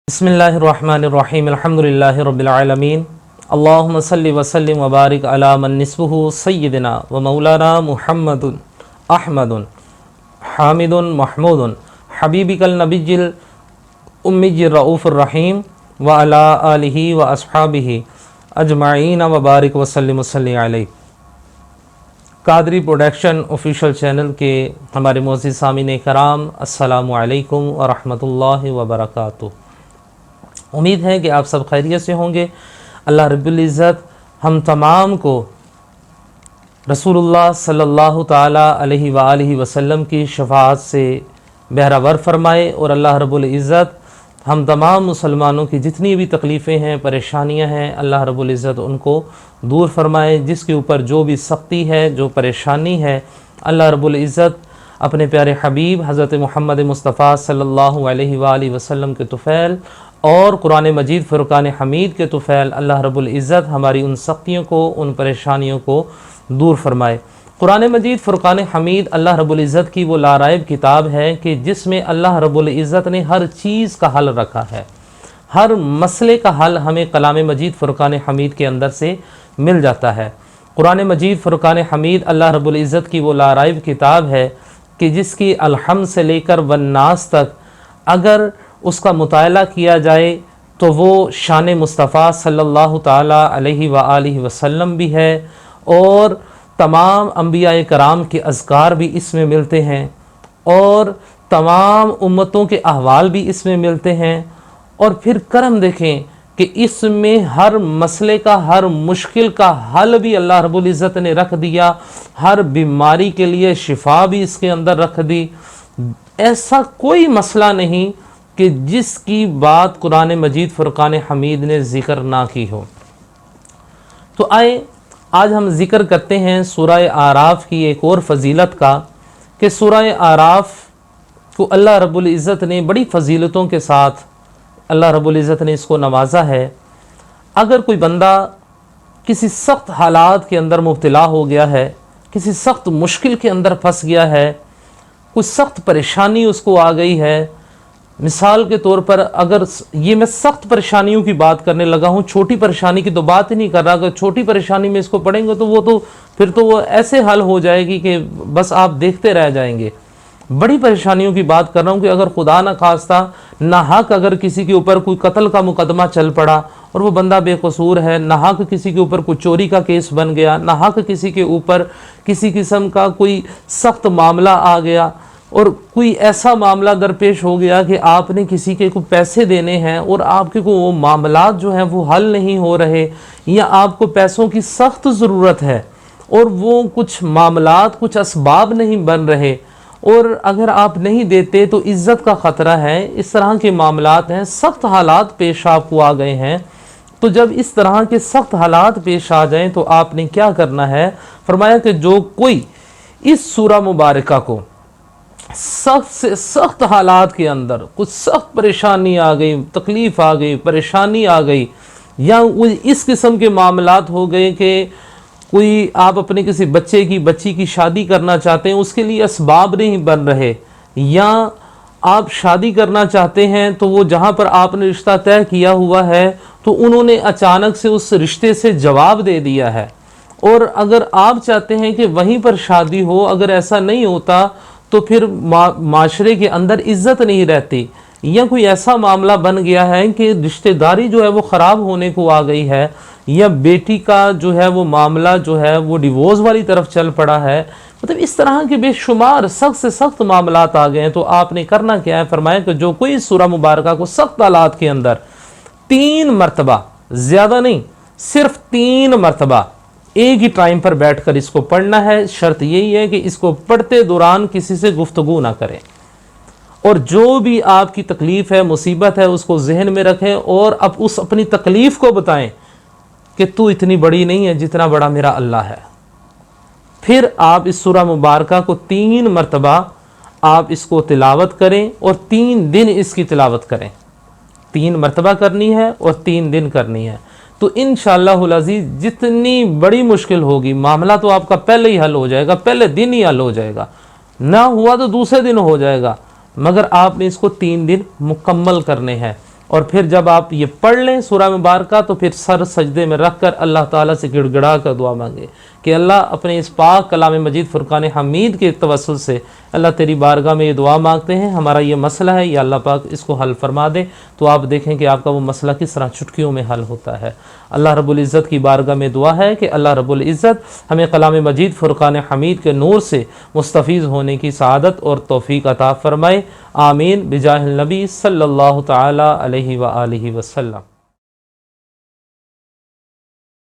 बिस्मिल्लाहिर्रहमानिर्रहीम अल्हम्दुलिल्लाहि रब्बिल आलमीन अल्लाहुम्मा सल्लि व सल्लिम व बारिक अला मन निस्बुहु सय्यिदिना व मौलाना मुहम्मदुन अहमदुन हामिदुन महमूदुन हबीबिकल नबिय्यिल उम्मिय्यिर रऊफुर रहीम व अला आलिहि व अस्हाबिहि अजमाइन व बारिक व सल्लिम सल्ली अलैहि। कादरी प्रोडक्शन ऑफिशियल चैनल के हमारे मोअज़्ज़िज़ सामीन कराम, अस्सलामु अलैकुम व रहमतुल्लाहि व बरकातुहू। उम्मीद है कि आप सब खैरियत से होंगे। अल्लाह रब्बुल इज़्ज़त हम तमाम को रसूलुल्लाह सल्लल्लाहु ताला अलैहि व आलिहि वसल्लम की शफाअत से बहरावर फरमाए और अल्लाह रब्बुल इज़्ज़त हम तमाम मुसलमानों की जितनी भी तकलीफ़ें हैं, परेशानियां हैं, अल्लाह रब्बुल इज़्ज़त उनको दूर फरमाए। जिसके ऊपर जो भी सख्ती है, जो परेशानी है, अल्लाह रब्बुल इज़्ज़त अपने प्यारे हबीब हज़रत मुहम्मद मुस्तफ़ा सल्लल्लाहु अलैहि व आलिहि वसल्लम के तुफ़ैल और कुरान मजीद फ़ुरक़ान हमीद के तुफ़ैल अल्लाह रब्बुल इज़्ज़त हमारी उन सख्तियों को, उन परेशानियों को दूर फरमाए। कुरान मजीद फ़ुरक़ान हमीद अल्लाह रब्बुल इज़्ज़त की वो लाराइब किताब है कि जिसमें अल्लाह रब्बुल इज़्ज़त ने हर चीज़ का हल रखा है। हर मसले का हल हमें कलाम मजीद फ़ुरक़ान हमीद के अंदर से मिल जाता है। कुरान मजीद फ़ुरक़ान हमीद अल्लाह रब्बुल इज़्ज़त की वो लाराइब किताब है कि जिसकी अलहम से लेकर वन्नास तक अगर उसका मुताला किया जाए तो वो शान मुस्तफ़ा सल्लल्लाहु ताला अलैहि व आलिहि वसल्लम भी है और तमाम अम्बिया कराम के अज़कार भी इसमें मिलते हैं और तमाम उम्मतों के अहवाल भी इसमें मिलते हैं। और फिर करम देखें कि इसमें हर मसले का, हर मुश्किल का हल भी अल्लाह रब्बुल इज़्ज़त ने रख दिया। हर बीमारी के लिए शिफा भी इसके अंदर रख दी। ऐसा कोई मसला नहीं कि जिसकी बात कुरान मजीद फ़ुरक़ान हमीद ने ज़िक्र ना की हो। तो आए आज हम ज़िक्र करते हैं सूरह आराफ की एक और फ़जीलत का कि सूरह आराफ को अल्लाह रब्बुल इज़्ज़त ने बड़ी फ़जीलतों के साथ अल्लाह रब्बुल इज़्ज़त ने इसको नवाजा है। अगर कोई बंदा किसी सख्त हालात के अंदर मुब्तला हो गया है, किसी सख्त मुश्किल के अंदर फंस गया है, कुछ सख्त परेशानी उसको आ गई है, मिसाल के तौर पर अगर ये मैं सख्त परेशानियों की बात करने लगा हूँ, छोटी परेशानी की तो बात ही नहीं कर रहा। अगर छोटी परेशानी में इसको पढ़ेंगे तो वो तो फिर तो वो ऐसे हल हो जाएगी कि बस आप देखते रह जाएंगे। बड़ी परेशानियों की बात कर रहा हूँ कि अगर खुदा न खास्ता नाहक अगर किसी के ऊपर कोई कत्ल का मुकदमा चल पड़ा और वो बंदा बेकसूर है, नाहक किसी के ऊपर कोई चोरी का केस बन गया, नाहक किसी के ऊपर किसी किस्म का कोई सख्त मामला आ गया और कोई ऐसा मामला दरपेश हो गया कि आपने किसी के को पैसे देने हैं और आपके को वो मामलात जो हैं वो हल नहीं हो रहे, या आपको पैसों की सख्त ज़रूरत है और वो कुछ मामलात, कुछ असबाब नहीं बन रहे और अगर आप नहीं देते तो इज़्ज़त का ख़तरा है, इस तरह के मामलात हैं, सख्त हालात पेश आपको आ गए हैं। तो जब इस तरह के सख्त हालात पेश आ जाएं तो आपने क्या करना है? फरमाया कि जो कोई इस सूरा मुबारका को सख्त से सख्त हालात के अंदर कुछ सख्त परेशानी आ गई, तकलीफ़ आ गई, परेशानी आ गई, या इस किस्म के मामलात हो गए कि कोई आप अपने किसी बच्ची की शादी करना चाहते हैं, उसके लिए असबाब नहीं बन रहे, या आप शादी करना चाहते हैं तो वो जहाँ पर आपने रिश्ता तय किया हुआ है तो उन्होंने अचानक से उस रिश्ते से जवाब दे दिया है, और अगर आप चाहते हैं कि वहीं पर शादी हो, अगर ऐसा नहीं होता तो फिर माशरे के अंदर इज़्ज़त नहीं रहती, या कोई ऐसा मामला बन गया है कि रिश्तेदारी जो है वो ख़राब होने को आ गई है, या बेटी का जो है वो मामला जो है वो डिवोर्स वाली तरफ चल पड़ा है, मतलब इस तरह के बेशुमार सख्त से सख्त मामलात आ गए हैं। तो आपने करना क्या है? फरमाया कि जो कोई सूरह मुबारका को सख्त हालात के अंदर 3 मरतबा, ज़्यादा नहीं, सिर्फ 3 मरतबा एक ही टाइम पर बैठकर इसको पढ़ना है। शर्त यही है कि इसको पढ़ते दौरान किसी से गुफ्तगू ना करें और जो भी आपकी तकलीफ़ है, मुसीबत है, उसको जहन में रखें और अब उस अपनी तकलीफ़ को बताएं कि तू इतनी बड़ी नहीं है जितना बड़ा मेरा अल्लाह है। फिर आप इस सूरह मुबारका को 3 मरतबा आप इसको तिलावत करें और 3 दिन इसकी तिलावत करें। 3 मरतबा करनी है और 3 दिन करनी है। तो इंशाअल्लाहुल अज़ीज़ जितनी बड़ी मुश्किल होगी, मामला तो आपका पहले ही हल हो जाएगा, पहले दिन ही हल हो जाएगा, ना हुआ तो दूसरे दिन हो जाएगा, मगर आपने इसको 3 दिन मुकम्मल करने हैं। اور پھر جب آپ یہ پڑھ لیں سورہ مبارکہ تو پھر سر سجدے میں رکھ کر اللہ تعالیٰ سے گڑ گڑا کر دعا مانگے کہ اللہ اپنے اس پاک کلام مجید فرقان حمید کے توسل سے اللہ تیری بارگاہ میں یہ دعا مانگتے ہیں، ہمارا یہ مسئلہ ہے، یا اللہ پاک اس کو حل فرما دے۔ تو آپ دیکھیں کہ آپ کا وہ مسئلہ کس طرح چٹکیوں میں حل ہوتا ہے۔ اللہ رب العزت کی بارگاہ میں دعا ہے کہ اللہ رب العزت ہمیں کلام مجید فرقان حمید کے نور سے مستفیض ہونے کی سعادت اور توفیق عطا فرمائے، آمین بجاہ النبی صلی اللہ تعالی علیہ وآلہ وسلم۔